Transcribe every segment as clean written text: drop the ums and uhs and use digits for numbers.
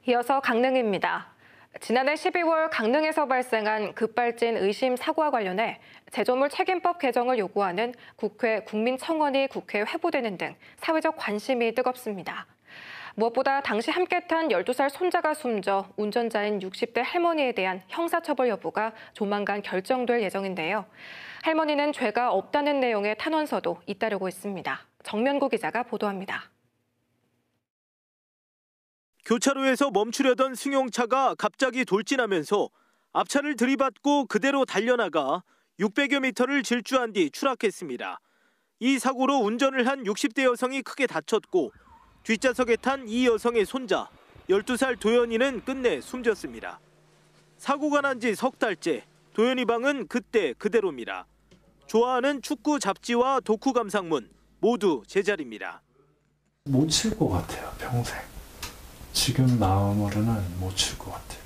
이어서 강릉입니다. 지난해 12월 강릉에서 발생한 급발진 의심 사고와 관련해 제조물 책임법 개정을 요구하는 국회 국민청원이 국회에 회부되는 등 사회적 관심이 뜨겁습니다. 무엇보다 당시 함께 탄 12살 손자가 숨져 운전자인 60대 할머니에 대한 형사처벌 여부가 조만간 결정될 예정인데요. 할머니는 죄가 없다는 내용의 탄원서도 잇따르고 있습니다. 정면구 기자가 보도합니다. 교차로에서 멈추려던 승용차가 갑자기 돌진하면서 앞차를 들이받고 그대로 달려나가 600여 미터를 질주한 뒤 추락했습니다. 이 사고로 운전을 한 60대 여성이 크게 다쳤고 뒷좌석에 탄 이 여성의 손자 12살 도연이는 끝내 숨졌습니다. 사고가 난 지 석 달째, 도연이 방은 그때 그대로입니다. 좋아하는 축구 잡지와 도쿠 감상문 모두 제자리입니다. 못 칠 것 같아요, 평생. 지금 마음으로는 못 칠 것 같아요.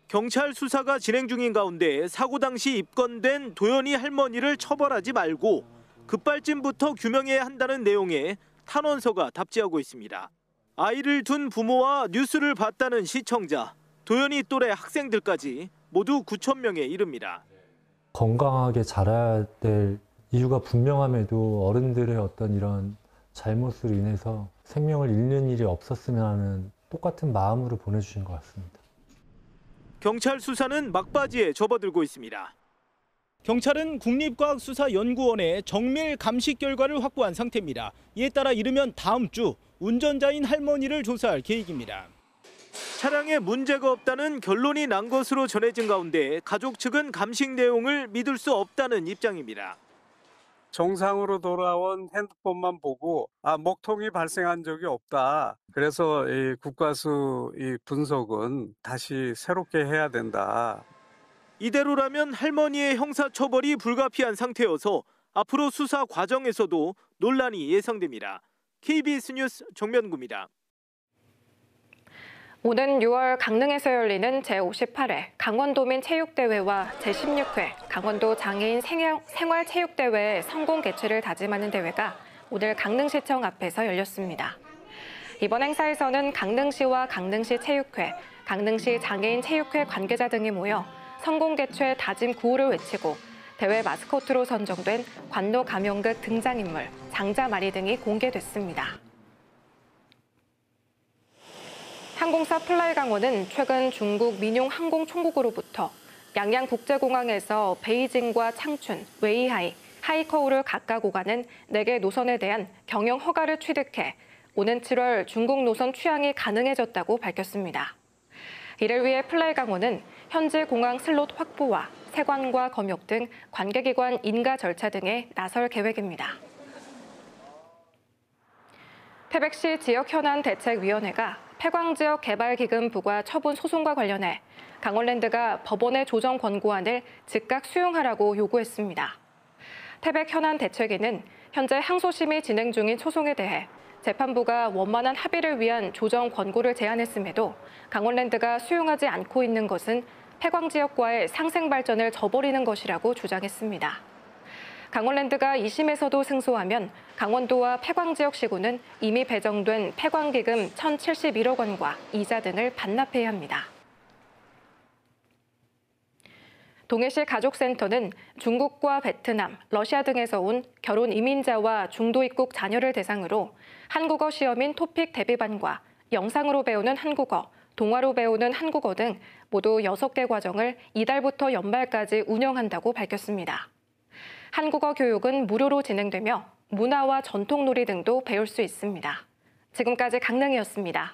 경찰 수사가 진행 중인 가운데 사고 당시 입건된 도연이 할머니를 처벌하지 말고 급발진부터 규명해야 한다는 내용의 탄원서가 답지하고 있습니다. 아이를 둔 부모와 뉴스를 봤다는 시청자, 도연이 또래 학생들까지 모두 9천 명에 이릅니다. 건강하게 자라야 될 이유가 분명함에도 어른들의 어떤 이런 잘못으로 인해서 생명을 잃는 일이 없었으면 하는 똑같은 마음으로 보내주신 것 같습니다. 경찰 수사는 막바지에 접어들고 있습니다. 경찰은 국립과학수사연구원에 정밀 감식 결과를 확보한 상태입니다. 이에 따라 이르면 다음 주 운전자인 할머니를 조사할 계획입니다. 차량에 문제가 없다는 결론이 난 것으로 전해진 가운데 가족 측은 감식 내용을 믿을 수 없다는 입장입니다. 정상으로 돌아온 핸드폰만 보고 목통이 발생한 적이 없다. 그래서 이 국과수 분석은 다시 새롭게 해야 된다. 이대로라면 할머니의 형사처벌이 불가피한 상태여서 앞으로 수사 과정에서도 논란이 예상됩니다. KBS 뉴스 정면구입니다. 오는 6월 강릉에서 열리는 제58회 강원도민 체육대회와 제16회 강원도 장애인 생활체육대회의 성공 개최를 다짐하는 대회가 오늘 강릉시청 앞에서 열렸습니다. 이번 행사에서는 강릉시와 강릉시 체육회, 강릉시 장애인 체육회 관계자 등이 모여 성공 개최 다짐 구호를 외치고 대회 마스코트로 선정된 관노 가명극 등장인물 장자마리 등이 공개됐습니다. 항공사 플라이강원은 최근 중국 민용항공총국으로부터 양양국제공항에서 베이징과 창춘, 웨이하이, 하이커우를 각각 오가는 4개 노선에 대한 경영 허가를 취득해 오는 7월 중국 노선 취항이 가능해졌다고 밝혔습니다. 이를 위해 플라이강원은 현지 공항 슬롯 확보와 세관과 검역 등 관계기관 인가 절차 등에 나설 계획입니다. 태백시 지역현안대책위원회가 폐광지역 개발기금 부과 처분 소송과 관련해 강원랜드가 법원의 조정 권고안을 즉각 수용하라고 요구했습니다. 태백현안대책위는 현재 항소심이 진행 중인 소송에 대해 재판부가 원만한 합의를 위한 조정 권고를 제안했음에도 강원랜드가 수용하지 않고 있는 것은 폐광지역과의 상생 발전을 저버리는 것이라고 주장했습니다. 강원랜드가 2심에서도 승소하면 강원도와 폐광지역 시군은 이미 배정된 폐광기금 1,071억 원과 이자 등을 반납해야 합니다. 동해시 가족센터는 중국과 베트남, 러시아 등에서 온 결혼 이민자와 중도 입국 자녀를 대상으로 한국어 시험인 토픽 대비반과 영상으로 배우는 한국어, 동화로 배우는 한국어 등 모두 6개 과정을 이달부터 연말까지 운영한다고 밝혔습니다. 한국어 교육은 무료로 진행되며 문화와 전통놀이 등도 배울 수 있습니다. 지금까지 강릉이었습니다.